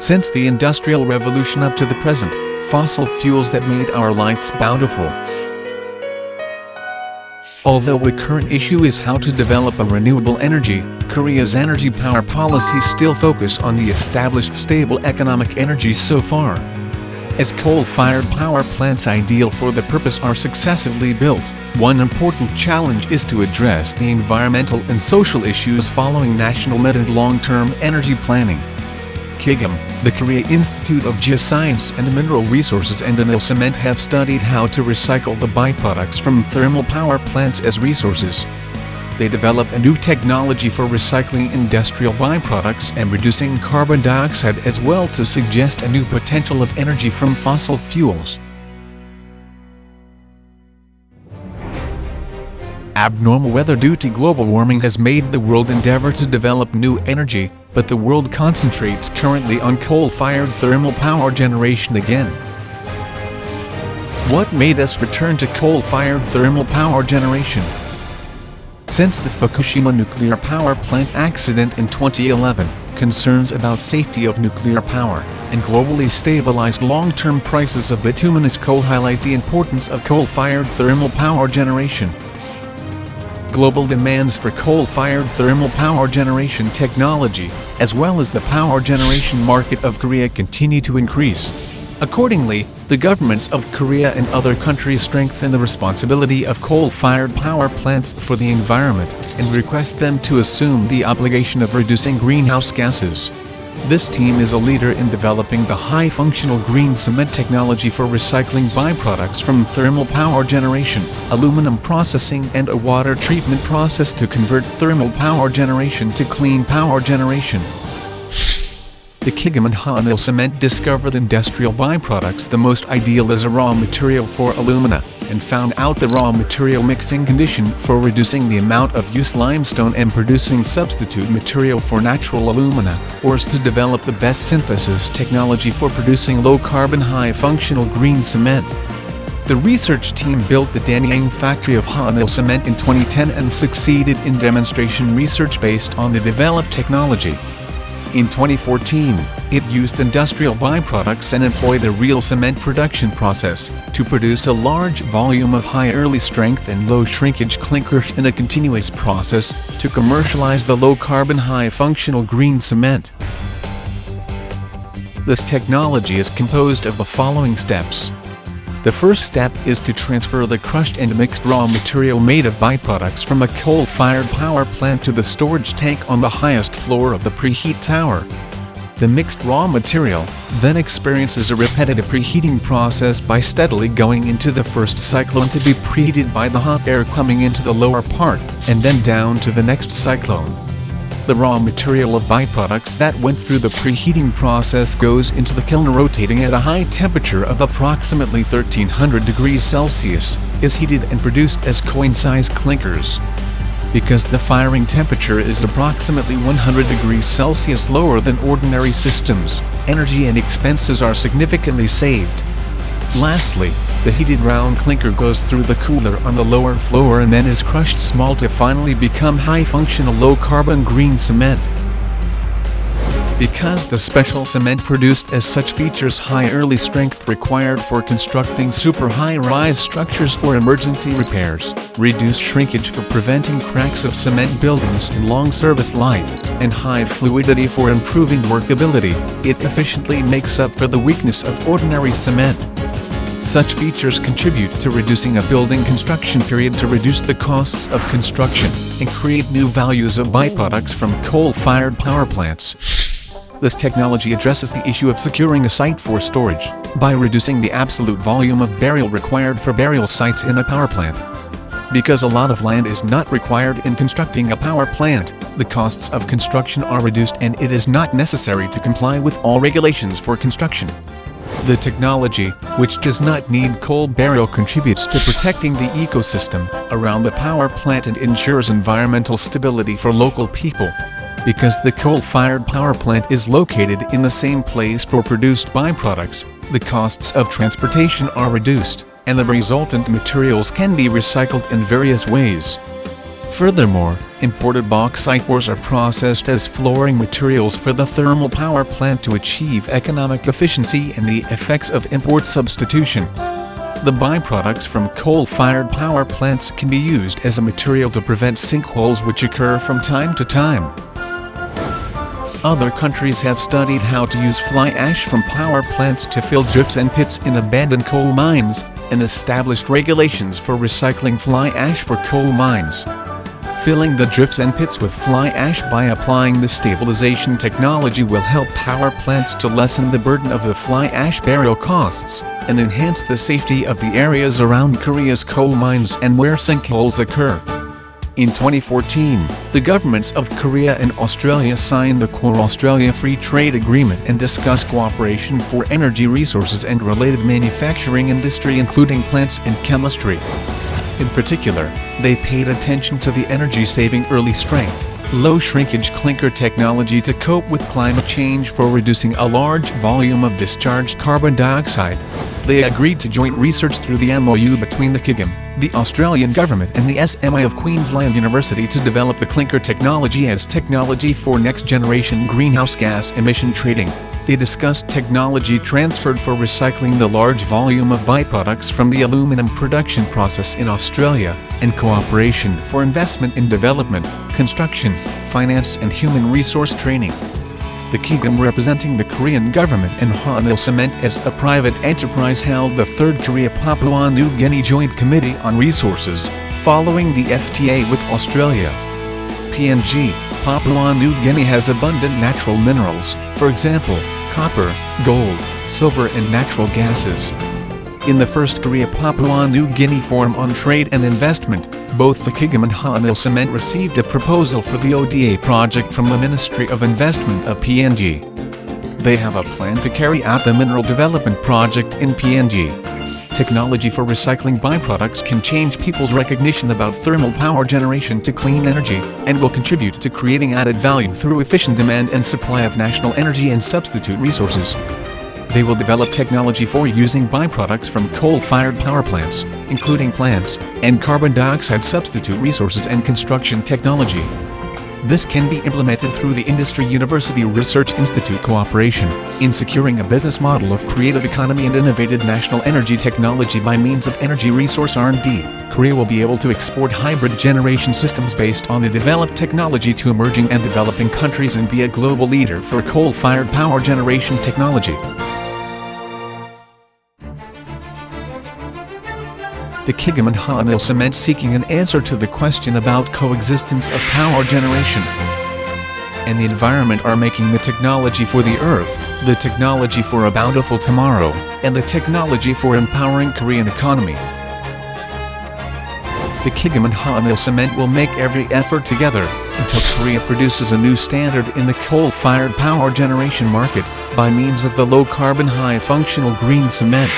Since the Industrial Revolution up to the present, fossil fuels that made our lives bountiful. Although the current issue is how to develop a renewable energy, Korea's energy power policy still focus on the established stable economic energy so far. As coal-fired power plants ideal for the purpose are successively built, one important challenge is to address the environmental and social issues following national mid- and long-term energy planning. KIGAM, the Korea Institute of Geoscience and Mineral Resources and Cement have studied how to recycle the byproducts from thermal power plants as resources. They developed a new technology for recycling industrial byproducts and reducing carbon dioxide as well to suggest a new potential of energy from fossil fuels. Abnormal weather due to global warming has made the world endeavor to develop new energy, but the world concentrates currently on coal-fired thermal power generation again. What made us return to coal-fired thermal power generation? Since the Fukushima nuclear power plant accident in 2011, concerns about safety of nuclear power and globally stabilized long-term prices of bituminous coal highlight the importance of coal-fired thermal power generation. Global demands for coal-fired thermal power generation technology, as well as the power generation market of Korea, continue to increase. Accordingly, the governments of Korea and other countries strengthen the responsibility of coal-fired power plants for the environment and request them to assume the obligation of reducing greenhouse gases. This team is a leader in developing the high-functional green cement technology for recycling byproducts from thermal power generation, aluminum processing and a water treatment process to convert thermal power generation to clean power generation. The KIGAM and Hanil cement discovered industrial byproducts the most ideal as a raw material for alumina, and found out the raw material mixing condition for reducing the amount of used limestone and producing substitute material for natural alumina, or is to develop the best synthesis technology for producing low-carbon high-functional green cement. The research team built the Danyang factory of Hanil cement in 2010 and succeeded in demonstration research based on the developed technology. In 2014, it used industrial byproducts and employed a real cement production process to produce a large volume of high early strength and low shrinkage clinker in a continuous process to commercialize the low-carbon high-functional green cement. This technology is composed of the following steps. The first step is to transfer the crushed and mixed raw material made of byproducts from a coal-fired power plant to the storage tank on the highest floor of the preheat tower. The mixed raw material then experiences a repetitive preheating process by steadily going into the first cyclone to be preheated by the hot air coming into the lower part, and then down to the next cyclone. The raw material of byproducts that went through the preheating process goes into the kiln rotating at a high temperature of approximately 1300 degrees Celsius, is heated and produced as coin-size clinkers. Because the firing temperature is approximately 100 degrees Celsius lower than ordinary systems, energy and expenses are significantly saved. Lastly, the heated round clinker goes through the cooler on the lower floor and then is crushed small to finally become high-functional low-carbon green cement. Because the special cement produced as such features high early strength required for constructing super high-rise structures or emergency repairs, reduced shrinkage for preventing cracks of cement buildings and long service life, and high fluidity for improving workability, it efficiently makes up for the weakness of ordinary cement. Such features contribute to reducing a building construction period to reduce the costs of construction and create new values of byproducts from coal-fired power plants. This technology addresses the issue of securing a site for storage by reducing the absolute volume of burial required for burial sites in a power plant. Because a lot of land is not required in constructing a power plant, the costs of construction are reduced and it is not necessary to comply with all regulations for construction. The technology, which does not need coal burial, contributes to protecting the ecosystem around the power plant and ensures environmental stability for local people. Because the coal-fired power plant is located in the same place for produced byproducts, the costs of transportation are reduced, and the resultant materials can be recycled in various ways. Furthermore, imported bauxite ores are processed as flooring materials for the thermal power plant to achieve economic efficiency and the effects of import substitution. The byproducts from coal-fired power plants can be used as a material to prevent sinkholes which occur from time to time. Other countries have studied how to use fly ash from power plants to fill drifts and pits in abandoned coal mines, and established regulations for recycling fly ash for coal mines. Filling the drifts and pits with fly ash by applying the stabilization technology will help power plants to lessen the burden of the fly ash burial costs, and enhance the safety of the areas around Korea's coal mines and where sinkholes occur. In 2014, the governments of Korea and Australia signed the Korea-Australia Free Trade Agreement and discussed cooperation for energy resources and related manufacturing industry including plants and chemistry. In particular, they paid attention to the energy-saving early strength, low-shrinkage clinker technology to cope with climate change for reducing a large volume of discharged carbon dioxide. They agreed to joint research through the MOU between the KIGAM, the Australian government and the SMI of Queensland University to develop the clinker technology as technology for next-generation greenhouse gas emission trading. They discussed technology transferred for recycling the large volume of byproducts from the aluminum production process in Australia, and cooperation for investment in development, construction, finance and human resource training. The KIGAM, representing the Korean government, and Hanil Cement as a private enterprise, held the Third Korea-Papua New Guinea Joint Committee on Resources, following the FTA with Australia. PNG, Papua New Guinea has abundant natural minerals, for example, copper, gold, silver and natural gases. In the first Korea-Papua New Guinea Forum on Trade and Investment, both the KIGAM and Hanil Cement received a proposal for the ODA project from the Ministry of Investment of PNG. They have a plan to carry out the mineral development project in PNG. Technology for recycling byproducts can change people's recognition about thermal power generation to clean energy, and will contribute to creating added value through efficient demand and supply of national energy and substitute resources. They will develop technology for using byproducts from coal-fired power plants, including plants, and carbon dioxide substitute resources and construction technology. This can be implemented through the Industry University Research Institute cooperation, in securing a business model of creative economy and innovative national energy technology by means of energy resource R&D. Korea will be able to export hybrid generation systems based on the developed technology to emerging and developing countries and be a global leader for coal-fired power generation technology. The KIGAM and Hanil Cement seeking an answer to the question about coexistence of power generation and the environment are making the technology for the earth, the technology for a bountiful tomorrow, and the technology for empowering Korean economy. The KIGAM and Hanil Cement will make every effort together until Korea produces a new standard in the coal-fired power generation market by means of the low-carbon high-functional green cement.